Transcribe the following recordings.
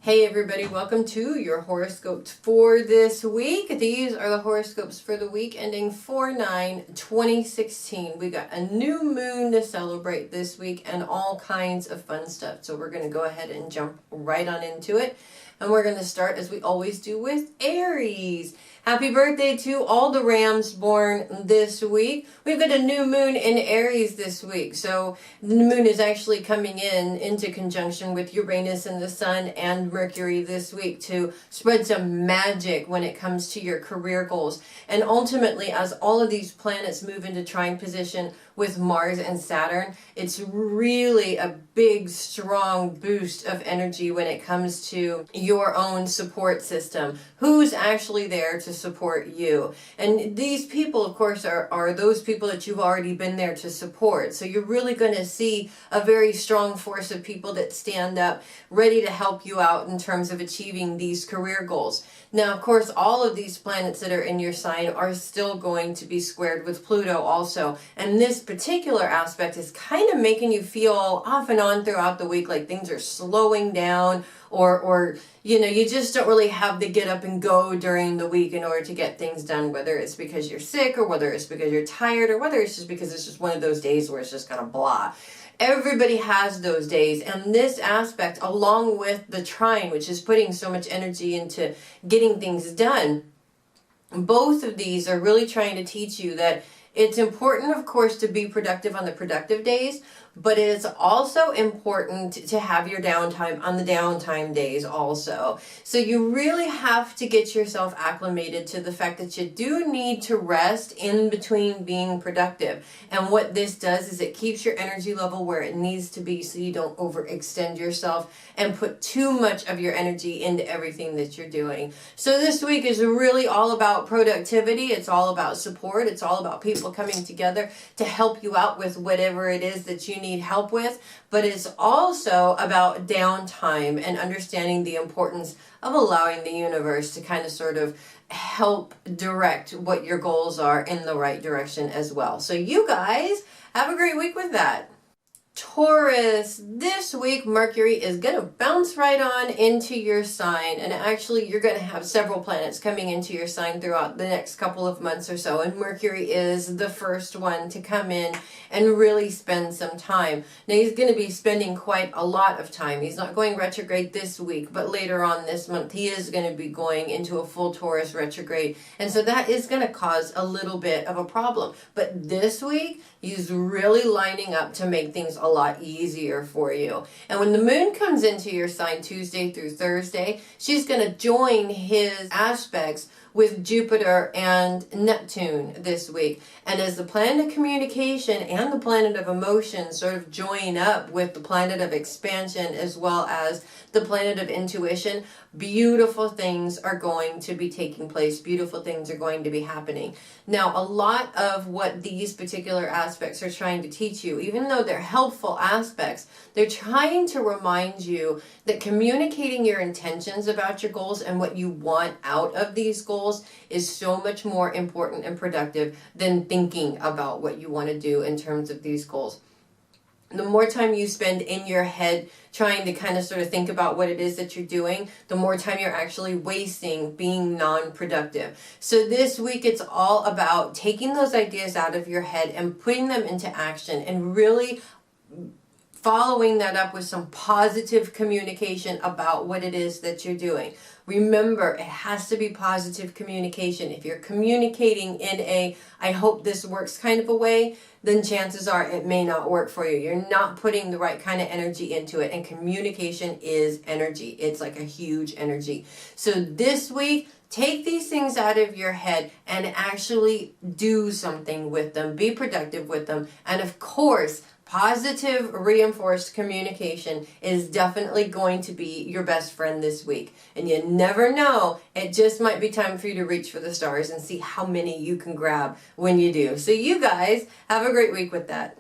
Hey everybody, welcome to your horoscopes for this week. These are the horoscopes for the week ending 4/9/2016. We got a new moon to celebrate this week and all kinds of fun stuff. So we're going to go ahead and jump right on into it. And we're going to start, as we always do, with Aries. Happy birthday to all the Rams born this week. We've got a new moon in Aries this week. So the moon is actually coming into conjunction with Uranus and the Sun and Mercury this week to spread some magic when it comes to your career goals. And ultimately, as all of these planets move into trine position with Mars and Saturn, it's really a big, strong boost of energy when it comes to your own support system. Who's actually there to support you? And these people, of course, are those people that you've already been there to support. So you're really going to see a very strong force of people that stand up, ready to help you out in terms of achieving these career goals. Now, of course, all of these planets that are in your sign are still going to be squared with Pluto also. And this particular aspect is kind of making you feel off and on throughout the week like things are slowing down, or you just don't really have the get up and go during the week in order to get things done, whether it's because you're sick or whether it's because you're tired or whether it's just because it's just one of those days where it's just kind of blah. Everybody has those days, and this aspect, along with the trine, which is putting so much energy into getting things done, both of these are really trying to teach you that it's important, of course, to be productive on the productive days, but it is also important to have your downtime on the downtime days also. So you really have to get yourself acclimated to the fact that you do need to rest in between being productive. And what this does is it keeps your energy level where it needs to be so you don't overextend yourself and put too much of your energy into everything that you're doing. So this week is really all about productivity. It's all about support. It's all about people coming together to help you out with whatever it is that you need help with, but it's also about downtime and understanding the importance of allowing the universe to kind of sort of help direct what your goals are in the right direction as well. So you guys have a great week with that. Taurus, this week Mercury is going to bounce right on into your sign, and actually you're going to have several planets coming into your sign throughout the next couple of months or so, and Mercury is the first one to come in and really spend some time. Now he's going to be spending quite a lot of time. He's not going retrograde this week, but later on this month he is going to be going into a full Taurus retrograde, and so that is going to cause a little bit of a problem. But this week he's really lining up to make things a lot easier for you. And when the moon comes into your sign Tuesday through Thursday, she's going to join his aspects with Jupiter and Neptune this week. And as the planet of communication and the planet of emotion sort of join up with the planet of expansion as well as the planet of intuition, beautiful things are going to be taking place. Beautiful things are going to be happening. Now, a lot of what these particular aspects are trying to teach you, even though they're helpful aspects, they're trying to remind you that communicating your intentions about your goals and what you want out of these goals is so much more important and productive than thinking about what you want to do in terms of these goals. The more time you spend in your head trying to kind of sort of think about what it is that you're doing, the more time you're actually wasting being non-productive. So this week it's all about taking those ideas out of your head and putting them into action and really following that up with some positive communication about what it is that you're doing. Remember, it has to be positive communication. If you're communicating in a, I hope this works kind of a way, then chances are it may not work for you. You're not putting the right kind of energy into it. And communication is energy. It's like a huge energy. So this week, take these things out of your head and actually do something with them. Be productive with them. And of course, positive reinforced communication is definitely going to be your best friend this week. And you never know, it just might be time for you to reach for the stars and see how many you can grab when you do. So you guys have a great week with that.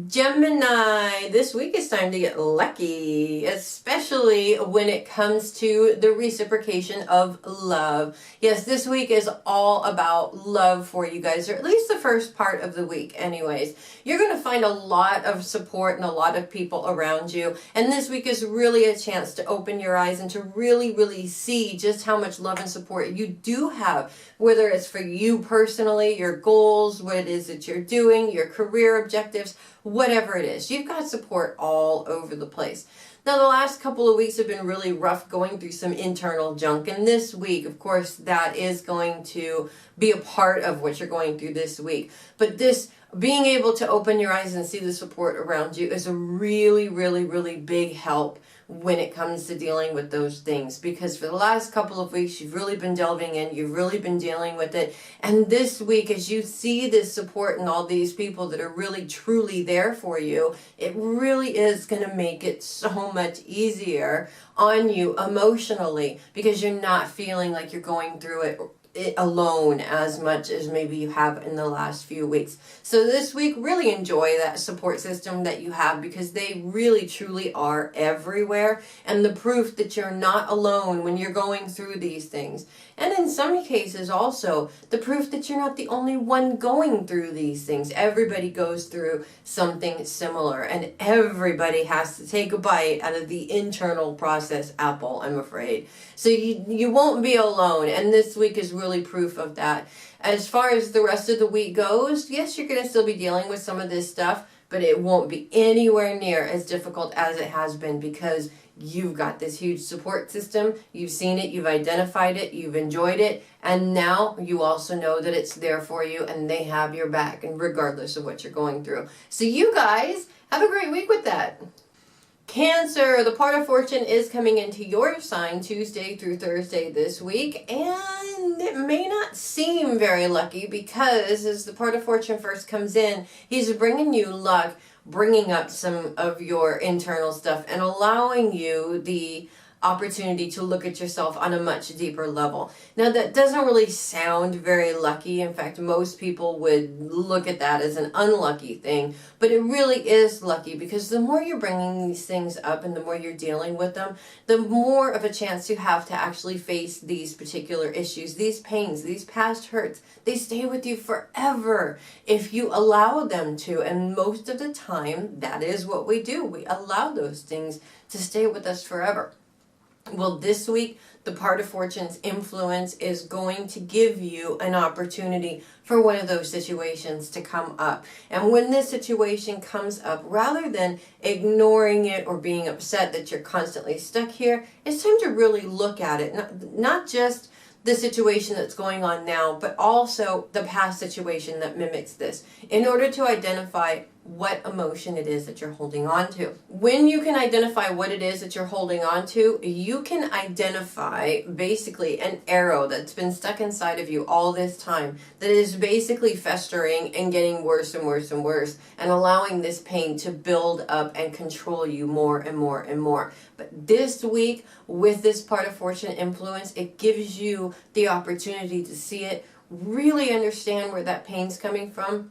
Gemini, this week is time to get lucky, especially when it comes to the reciprocation of love. Yes, this week is all about love for you guys, or at least the first part of the week anyways. You're going to find a lot of support and a lot of people around you, and this week is really a chance to open your eyes and to really see just how much love and support you do have, whether it's for you personally, your goals, what it is that you're doing, your career objectives, whatever it is. You've got support all over the place. Now, the last couple of weeks have been really rough, going through some internal junk. And this week, of course, that is going to be a part of what you're going through this week. But this being able to open your eyes and see the support around you is a really big help when it comes to dealing with those things, because for the last couple of weeks you've really been delving in, you've really been dealing with it, and this week as you see this support and all these people that are really truly there for you, it really is going to make it so much easier on you emotionally, because you're not feeling like you're going through it alone as much as maybe you have in the last few weeks. So this week, really enjoy that support system that you have, because they really truly are everywhere, and the proof that you're not alone when you're going through these things. And in some cases also, the proof that you're not the only one going through these things. Everybody goes through something similar, and everybody has to take a bite out of the internal process apple, I'm afraid. So you won't be alone, and this week is really proof of that. As far as the rest of the week goes, yes, you're going to still be dealing with some of this stuff, but it won't be anywhere near as difficult as it has been, because you've got this huge support system. You've seen it, you've identified it, you've enjoyed it, and now you also know that it's there for you and they have your back, and regardless of what you're going through. So you guys have a great week with that. Cancer, the part of fortune is coming into your sign Tuesday through Thursday this week, and it may not seem very lucky, because as the part of fortune first comes in, he's bringing you luck, bringing up some of your internal stuff and allowing you the opportunity to look at yourself on a much deeper level. Now, that doesn't really sound very lucky. In fact, most people would look at that as an unlucky thing, but it really is lucky, because the more you're bringing these things up and the more you're dealing with them, the more of a chance you have to actually face these particular issues, these pains, these past hurts. They stay with you forever if you allow them to, and most of the time that is what we do. We allow those things to stay with us forever. Well, this week, the part of fortune's influence is going to give you an opportunity for one of those situations to come up. And when this situation comes up, rather than ignoring it or being upset that you're constantly stuck here, it's time to really look at it. Not just the situation that's going on now, but also the past situation that mimics this, in order to identify what emotion it is that you're holding on to. When you can identify what it is that you're holding on to, you can identify basically an arrow that's been stuck inside of you all this time, that is basically festering and getting worse and worse and worse, and allowing this pain to build up and control you more and more and more. But this week, with this part of fortune influence, it gives you the opportunity to see it, really understand where that pain's coming from,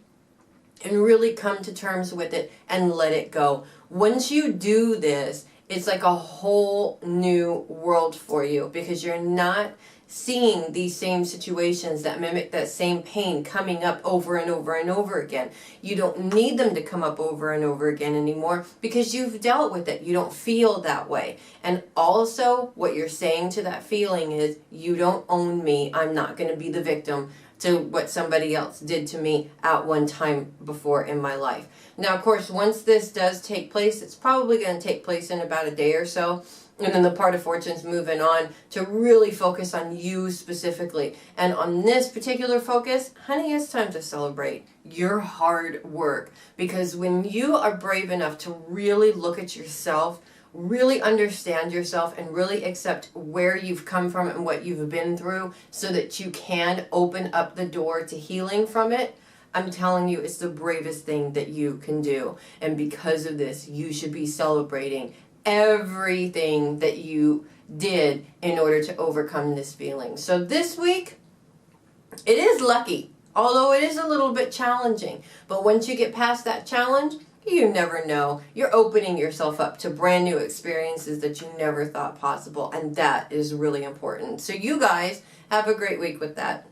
and really come to terms with it and let it go. Once you do this, it's like a whole new world for you, because you're not seeing these same situations that mimic that same pain coming up over and over and over again. You don't need them to come up over and over again anymore, because you've dealt with it. You don't feel that way. And also, what you're saying to that feeling is, you don't own me. I'm not going to be the victim to what somebody else did to me at one time before in my life. Now, of course, once this does take place, it's probably going to take place in about a day or so. And then the part of fortune's moving on to really focus on you specifically. And on this particular focus, honey, it's time to celebrate your hard work. Because when you are brave enough to really look at yourself, really understand yourself, and really accept where you've come from and what you've been through, so that you can open up the door to healing from it, I'm telling you, it's the bravest thing that you can do. And because of this, you should be celebrating everything that you did in order to overcome this feeling. So this week, it is lucky, although it is a little bit challenging. But once you get past that challenge, You never know. You're opening yourself up to brand new experiences that you never thought possible, and that is really important. So you guys have a great week with that.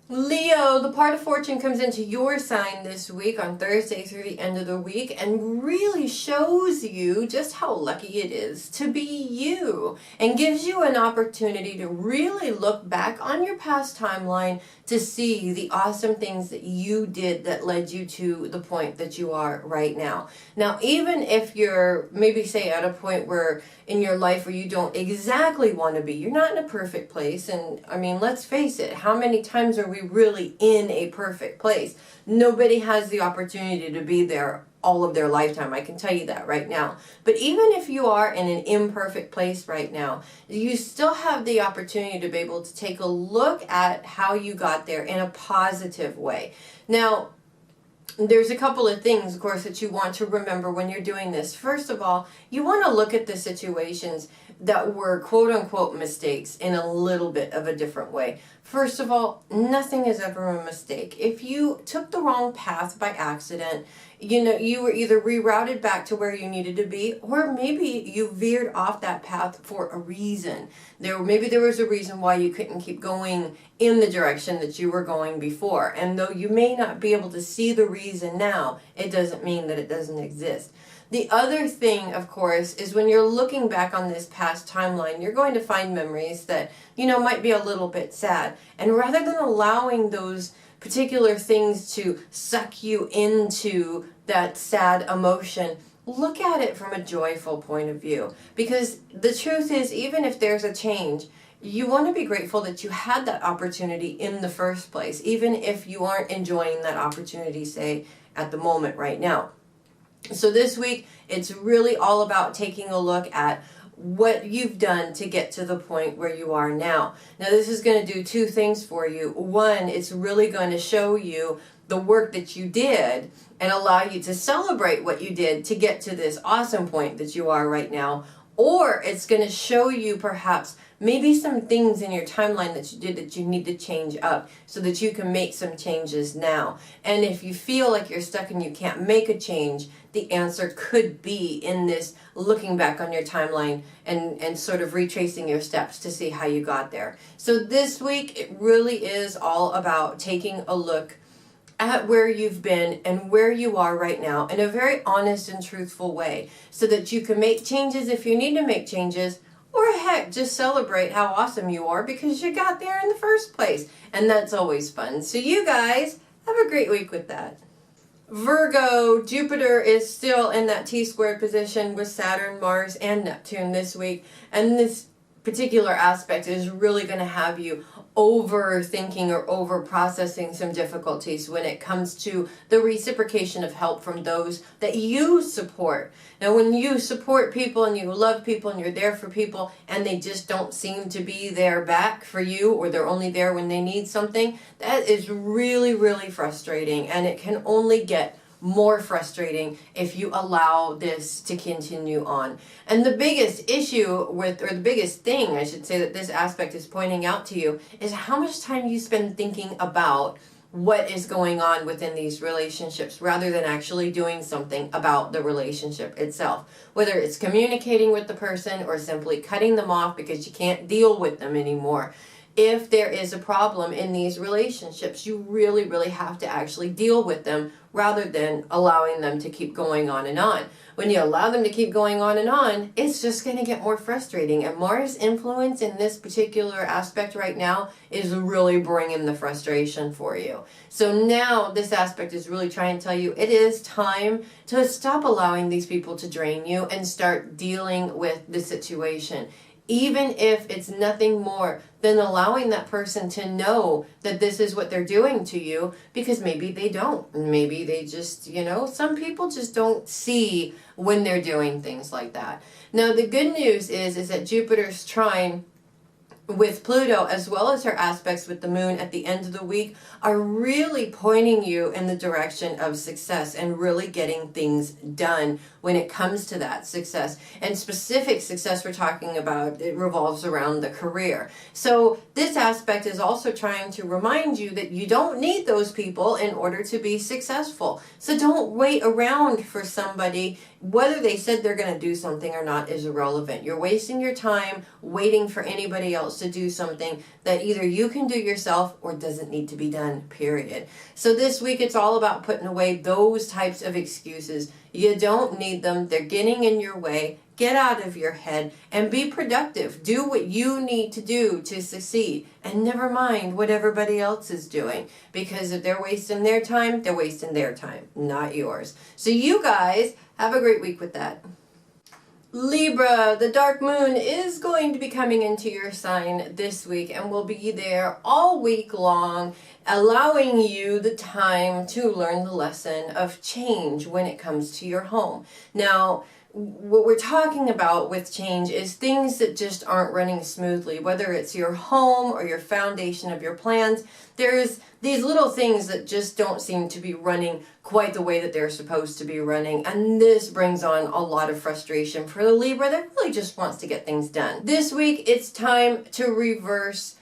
Leo, the part of fortune comes into your sign this week on Thursday through the end of the week and really shows you just how lucky it is to be you, and gives you an opportunity to really look back on your past timeline to see the awesome things that you did that led you to the point that you are right now. Now, even if you're maybe say at a point where in your life where you don't exactly want to be, you're not in a perfect place. And I mean, let's face it, how many times are we really in a perfect place? Nobody has the opportunity to be there all of their lifetime. I can tell you that right now. But even if you are in an imperfect place right now, you still have the opportunity to be able to take a look at how you got there in a positive way. Now, there's a couple of things, of course, that you want to remember when you're doing this. First of all, you want to look at the situations that were quote-unquote mistakes in a little bit of a different way. First of all, nothing is ever a mistake. If you took the wrong path by accident, you were either rerouted back to where you needed to be, or maybe you veered off that path for a reason. Maybe there was a reason why you couldn't keep going in the direction that you were going before. And though you may not be able to see the reason now, it doesn't mean that it doesn't exist. The other thing, of course, is when you're looking back on this past timeline, you're going to find memories that, might be a little bit sad. And rather than allowing those particular things to suck you into that sad emotion, look at it from a joyful point of view. Because the truth is, even if there's a change, you want to be grateful that you had that opportunity in the first place, even if you aren't enjoying that opportunity, say, at the moment right now. So this week, it's really all about taking a look at what you've done to get to the point where you are now. Now, this is going to do two things for you. One, it's really going to show you the work that you did and allow you to celebrate what you did to get to this awesome point that you are right now. Or it's going to show you perhaps maybe some things in your timeline that you did that you need to change up so that you can make some changes now. And if you feel like you're stuck and you can't make a change, the answer could be in this looking back on your timeline and sort of retracing your steps to see how you got there. So this week, it really is all about taking a look at where you've been and where you are right now in a very honest and truthful way so that you can make changes if you need to make changes, or heck, just celebrate how awesome you are because you got there in the first place. And that's always fun. So you guys have a great week with that. Virgo, Jupiter is still in that T-squared position with Saturn, Mars, and Neptune this week. And this particular aspect is really going to have you overthinking or over processing some difficulties when it comes to the reciprocation of help from those that you support. Now, when you support people and you love people and you're there for people and they just don't seem to be there back for you, or they're only there when they need something, that is really, really frustrating, and it can only get more frustrating if you allow this to continue on. And the biggest issue with, or the biggest thing I should say that this aspect is pointing out to you, is how much time you spend thinking about what is going on within these relationships rather than actually doing something about the relationship itself. Whether it's communicating with the person or simply cutting them off because you can't deal with them anymore. If there is a problem in these relationships, you really, really have to actually deal with them rather than allowing them to keep going on and on. When you allow them to keep going on, it's just going to get more frustrating. And Mars' influence in this particular aspect right now is really bringing the frustration for you. So now this aspect is really trying to tell you it is time to stop allowing these people to drain you and start dealing with the situation. Even if it's nothing more than allowing that person to know that this is what they're doing to you, because maybe they don't. Maybe they just, some people just don't see when they're doing things like that. Now, the good news is that Jupiter's trine with Pluto, as well as her aspects with the moon at the end of the week, are really pointing you in the direction of success and really getting things done when it comes to that success. And specific success we're talking about, it revolves around the career. So this aspect is also trying to remind you that you don't need those people in order to be successful. So don't wait around for somebody. Whether they said they're going to do something or not is irrelevant. You're wasting your time waiting for anybody else to do something that either you can do yourself or doesn't need to be done, period. So this week it's all about putting away those types of excuses. You don't need them. They're getting in your way. Get out of your head and be productive. Do what you need to do to succeed. And never mind what everybody else is doing. Because if they're wasting their time, they're wasting their time, not yours. So you guys have a great week with that. Libra, the dark moon is going to be coming into your sign this week and will be there all week long, allowing you the time to learn the lesson of change when it comes to your home. Now, what we're talking about with change is things that just aren't running smoothly, whether it's your home or your foundation of your plans. There's these little things that just don't seem to be running quite the way that they're supposed to be running. And this brings on a lot of frustration for the Libra that really just wants to get things done. This week, it's time to reverse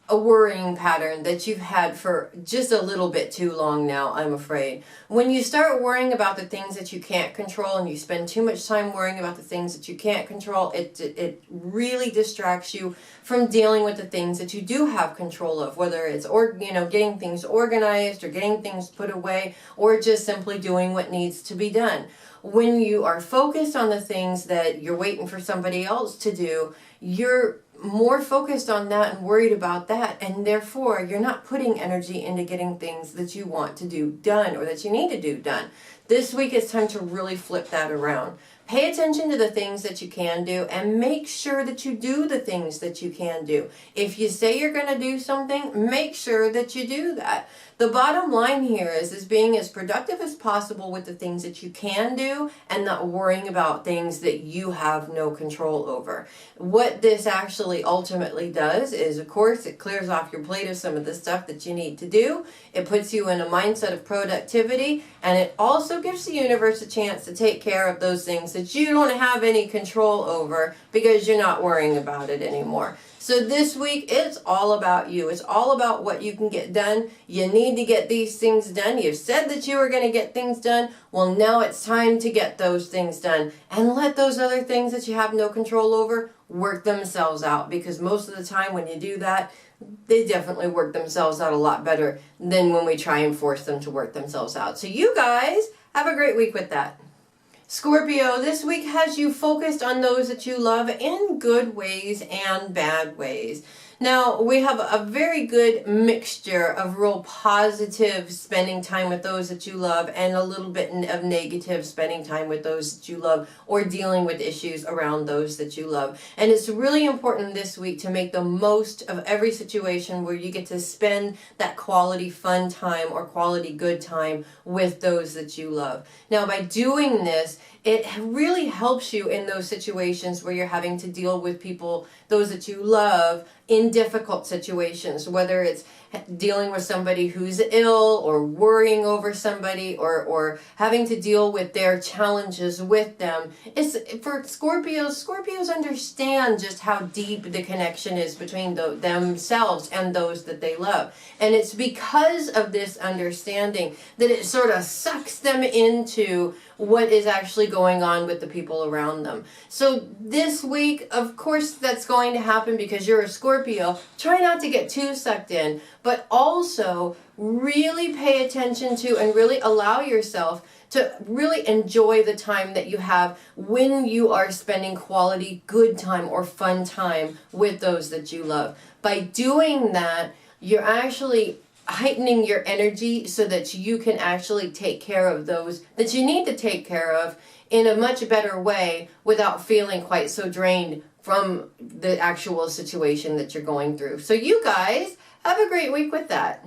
a worrying pattern that you've had for just a little bit too long now, I'm afraid. When you start worrying about the things that you can't control and you spend too much time worrying about the things that you can't control, it really distracts you from dealing with the things that you do have control of, whether it's getting things organized or getting things put away or just simply doing what needs to be done. When you are focused on the things that you're waiting for somebody else to do, you're more focused on that and worried about that, and therefore you're not putting energy into getting things that you want to do done or that you need to do done. This week it's time to really flip that around. Pay attention to the things that you can do and make sure that you do the things that you can do. If you say you're going to do something, make sure that you do that. The bottom line here is being as productive as possible with the things that you can do and not worrying about things that you have no control over. What this actually ultimately does is, of course, it clears off your plate of some of the stuff that you need to do. It puts you in a mindset of productivity, and it also gives the universe a chance to take care of those things that you don't have any control over because you're not worrying about it anymore. So this week, it's all about you. It's all about what you can get done. You need to get these things done. You've said that you were going to get things done. Well, now it's time to get those things done. And let those other things that you have no control over work themselves out. Because most of the time when you do that, they definitely work themselves out a lot better than when we try and force them to work themselves out. So you guys have a great week with that. Scorpio, this week has you focused on those that you love in good ways and bad ways. Now, we have a very good mixture of real positive spending time with those that you love and a little bit of negative spending time with those that you love or dealing with issues around those that you love. And it's really important this week to make the most of every situation where you get to spend that quality fun time or quality good time with those that you love. Now, by doing this, it really helps you in those situations where you're having to deal with people, those that you love, in difficult situations, whether it's dealing with somebody who's ill or worrying over somebody or having to deal with their challenges with them. It's for Scorpios understand just how deep the connection is between themselves and those that they love. And it's because of this understanding that it sort of sucks them into what is actually going on with the people around them. So this week, of course, that's going to happen because you're a Scorpio. Try not to get too sucked in, but also really pay attention to and really allow yourself to really enjoy the time that you have when you are spending quality good time or fun time with those that you love. By doing that, you're actually heightening your energy so that you can actually take care of those that you need to take care of in a much better way without feeling quite so drained from the actual situation that you're going through. So you guys have a great week with that.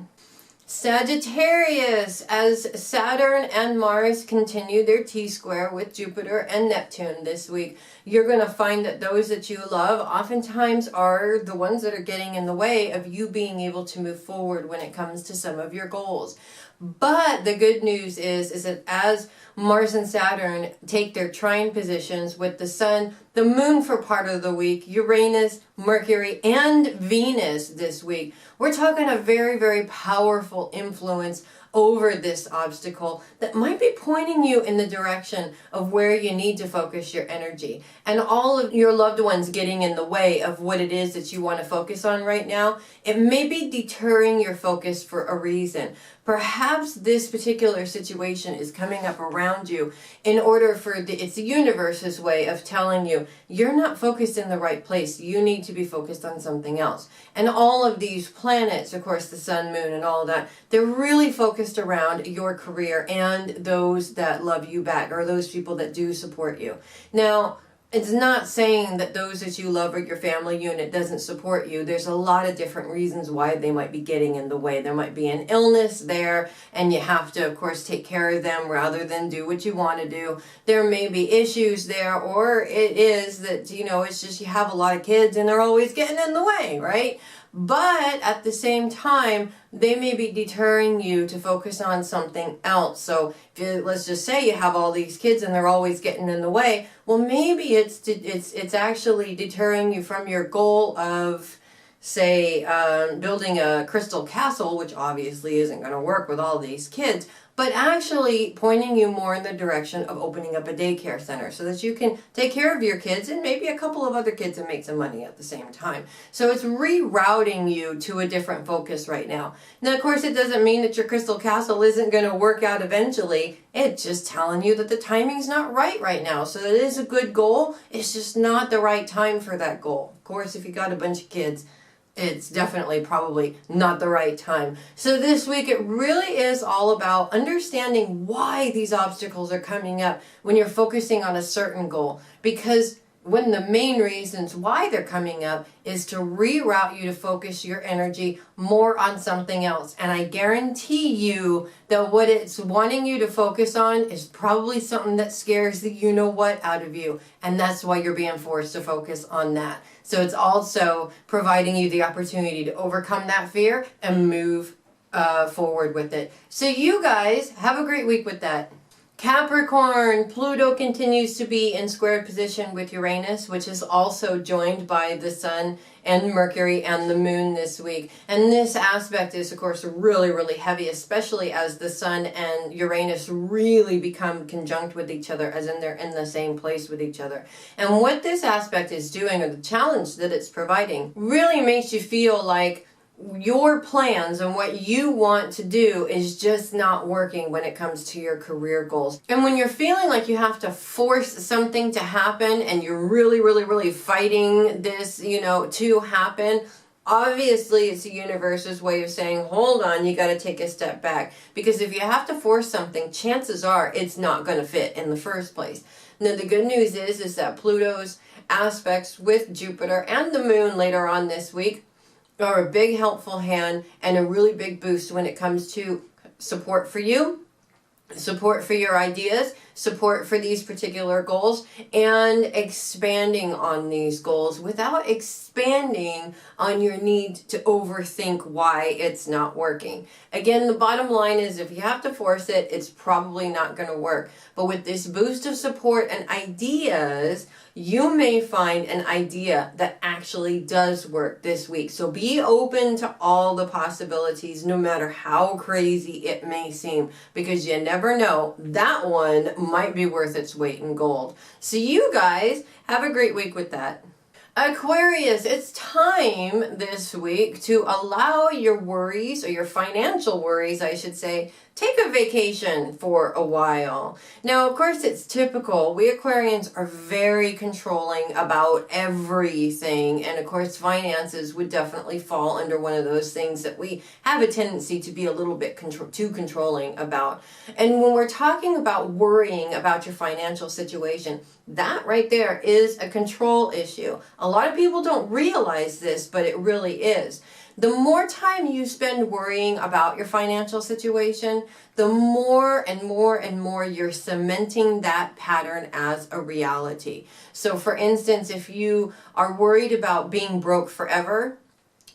Sagittarius, as Saturn and Mars continue their T-square with Jupiter and Neptune this week, you're going to find that those that you love oftentimes are the ones that are getting in the way of you being able to move forward when it comes to some of your goals. But the good news is that as Mars and Saturn take their trine positions with the Sun, the Moon for part of the week, Uranus, Mercury, and Venus this week. We're talking a very, very powerful influence over this obstacle that might be pointing you in the direction of where you need to focus your energy. And all of your loved ones getting in the way of what it is that you want to focus on right now, it may be deterring your focus for a reason. Perhaps this particular situation is coming up around you in order for it's the universe's way of telling you you're not focused in the right place. You need to be focused on something else. And all of these planets, of course, the sun, moon, and all of that, they're really focused around your career and those that love you back, or those people that do support you. Now, it's not saying that those that you love or your family unit doesn't support you. There's a lot of different reasons why they might be getting in the way. There might be an illness there, and you have to, of course, take care of them rather than do what you want to do. There may be issues there, or it is that, it's just you have a lot of kids and they're always getting in the way, right? But at the same time, they may be deterring you to focus on something else. So let's just say you have all these kids and they're always getting in the way. Well, maybe it's actually deterring you from your goal of, say, building a crystal castle, which obviously isn't going to work with all these kids, but actually pointing you more in the direction of opening up a daycare center so that you can take care of your kids and maybe a couple of other kids and make some money at the same time. So it's rerouting you to a different focus right now. Now, of course, it doesn't mean that your crystal castle isn't going to work out eventually. It's just telling you that the timing's not right now. So it is a good goal. It's just not the right time for that goal. Of course, if you got a bunch of kids, it's definitely probably not the right time. So this week it really is all about understanding why these obstacles are coming up when you're focusing on a certain goal. Because one of the main reasons why they're coming up is to reroute you to focus your energy more on something else. And I guarantee you that what it's wanting you to focus on is probably something that scares the you-know-what out of you. And that's why you're being forced to focus on that. So it's also providing you the opportunity to overcome that fear and move forward with it. So you guys have a great week with that. Capricorn, Pluto continues to be in squared position with Uranus, which is also joined by the Sun and Mercury and the Moon this week. And this aspect is, of course, really, really heavy, especially as the Sun and Uranus really become conjunct with each other, as in they're in the same place with each other. And what this aspect is doing, or the challenge that it's providing, really makes you feel like your plans and what you want to do is just not working when it comes to your career goals. And when you're feeling like you have to force something to happen and you're really, really, really fighting this, to happen, obviously it's the universe's way of saying, hold on, you got to take a step back. Because if you have to force something, chances are it's not going to fit in the first place. Now, the good news is that Pluto's aspects with Jupiter and the Moon later on this week are a big helpful hand and a really big boost when it comes to support for you, support for your ideas, support for these particular goals, and expanding on these goals without expanding on your need to overthink why it's not working. Again, the bottom line is if you have to force it, it's probably not going to work. But with this boost of support and ideas, you may find an idea that actually does work this week. So be open to all the possibilities, no matter how crazy it may seem, because you never know, that one might be worth its weight in gold. So you guys have a great week with that. Aquarius, it's time this week to allow your worries, or your financial worries, I should say, take a vacation for a while. Now, of course, it's typical. We Aquarians are very controlling about everything. And of course, finances would definitely fall under one of those things that we have a tendency to be a little bit too controlling about. And when we're talking about worrying about your financial situation, that right there is a control issue. A lot of people don't realize this, but it really is. The more time you spend worrying about your financial situation, the more and more and more you're cementing that pattern as a reality. So for instance, if you are worried about being broke forever,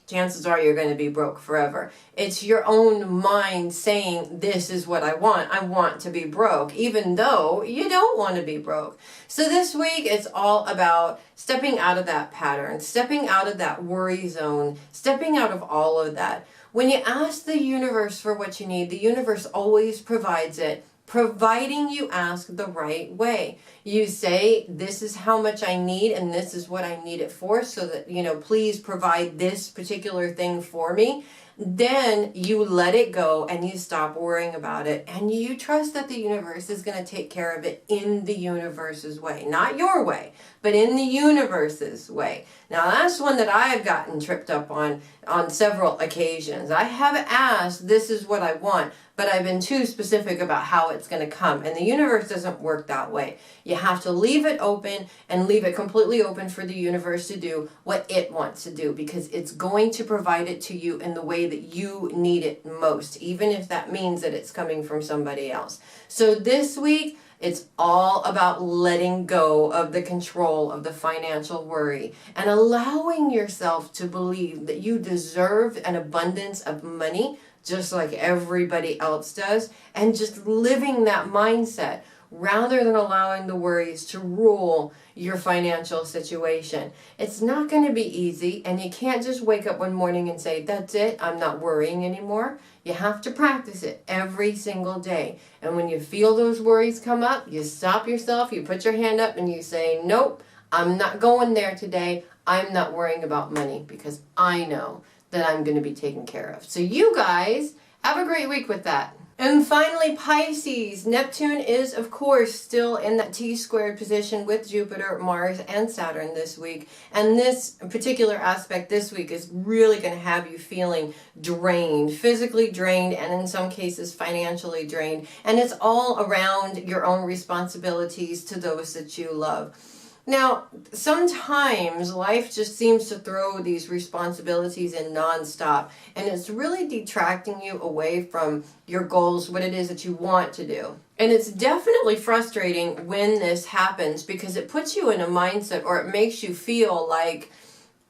chances are you're going to be broke forever. It's your own mind saying, this is what I want. I want to be broke, even though you don't want to be broke. So this week, it's all about stepping out of that pattern, stepping out of that worry zone, stepping out of all of that. When you ask the universe for what you need, the universe always provides it, providing you ask the right way. You say, this is how much I need and this is what I need it for, so that, please provide this particular thing for me. Then you let it go and you stop worrying about it, and you trust that the universe is going to take care of it in the universe's way. Not your way, but in the universe's way. Now that's one that I've gotten tripped up on several occasions. I have asked, this is what I want, but I've been too specific about how it's going to come. And the universe doesn't work that way. You have to leave it open and leave it completely open for the universe to do what it wants to do, because it's going to provide it to you in the way that you need it most, even if that means that it's coming from somebody else. So this week, it's all about letting go of the control of the financial worry and allowing yourself to believe that you deserve an abundance of money just like everybody else does, and just living that mindset rather than allowing the worries to rule your financial situation. It's not going to be easy, and you can't just wake up one morning and say, that's it, I'm not worrying anymore. You have to practice it every single day. And when you feel those worries come up, you stop yourself, you put your hand up and you say, nope, I'm not going there today. I'm not worrying about money, because I know that I'm going to be taken care of. So you guys have a great week with that. And finally, Pisces. Neptune is, of course, still in that T-squared position with Jupiter, Mars, and Saturn this week. And this particular aspect this week is really going to have you feeling drained, physically drained, and in some cases financially drained. And it's all around your own responsibilities to those that you love. Now, sometimes life just seems to throw these responsibilities in nonstop, and it's really detracting you away from your goals, what it is that you want to do. And it's definitely frustrating when this happens, because it puts you in a mindset, or it makes you feel like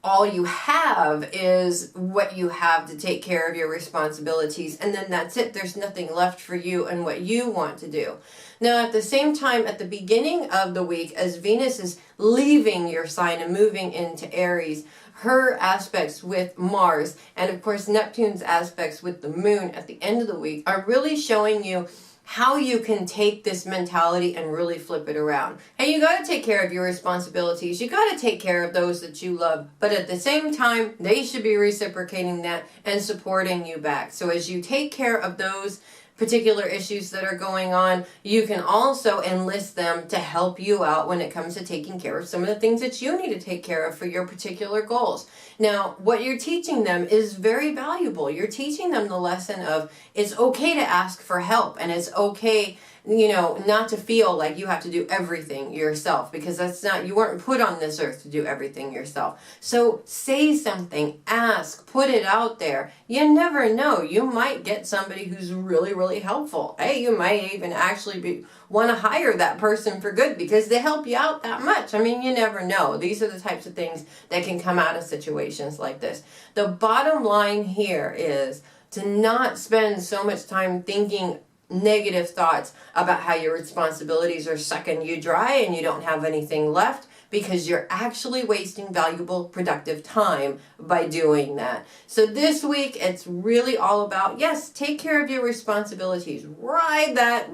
all you have is what you have to take care of your responsibilities, and then that's it. There's nothing left for you and what you want to do. Now, at the same time, at the beginning of the week, as Venus is leaving your sign and moving into Aries, her aspects with Mars, and of course Neptune's aspects with the moon at the end of the week, are really showing you how you can take this mentality and really flip it around. Hey, you got to take care of your responsibilities. You got to take care of those that you love. But at the same time, they should be reciprocating that and supporting you back. So as you take care of those particular issues that are going on, you can also enlist them to help you out when it comes to taking care of some of the things that you need to take care of for your particular goals. Now, what you're teaching them is very valuable. You're teaching them the lesson of it's okay to ask for help, and it's okay, not to feel like you have to do everything yourself, because you weren't put on this earth to do everything yourself. So say something, ask, put it out there. You never know. You might get somebody who's really, really helpful. Hey, you might even actually want to hire that person for good because they help you out that much. I mean, you never know. These are the types of things that can come out of situations like this. The bottom line here is to not spend so much time thinking negative thoughts about how your responsibilities are sucking you dry and you don't have anything left, because you're actually wasting valuable, productive time by doing that. So this week, it's really all about, yes, take care of your responsibilities. Ride that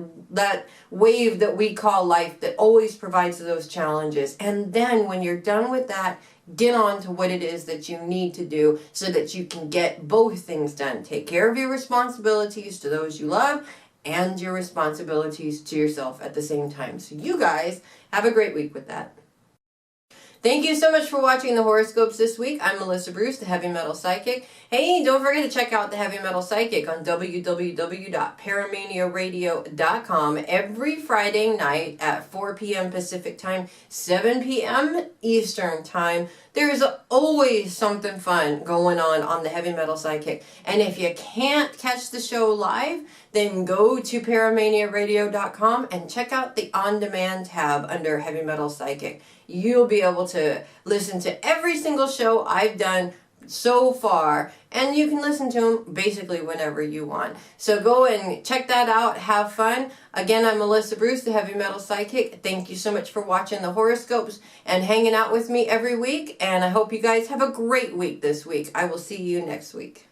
wave that we call life that always provides those challenges. And then when you're done with that, get on to what it is that you need to do so that you can get both things done. Take care of your responsibilities to those you love and your responsibilities to yourself at the same time. So you guys have a great week with that. Thank you so much for watching the horoscopes this week. I'm Melissa Bruce, the Heavy Metal Psychic. Hey, don't forget to check out the Heavy Metal Psychic on www.paramaniaradio.com every Friday night at 4 p.m. Pacific Time, 7 p.m. Eastern Time. There's always something fun going on the Heavy Metal Psychic. And if you can't catch the show live, then go to paramaniaradio.com and check out the on-demand tab under Heavy Metal Psychic. You'll be able to listen to every single show I've done so far, and you can listen to them basically whenever you want. So go and check that out. Have fun. Again, I'm Melissa Bruce, the Heavy Metal Psychic. Thank you so much for watching the horoscopes and hanging out with me every week, and I hope you guys have a great week this week. I will see you next week.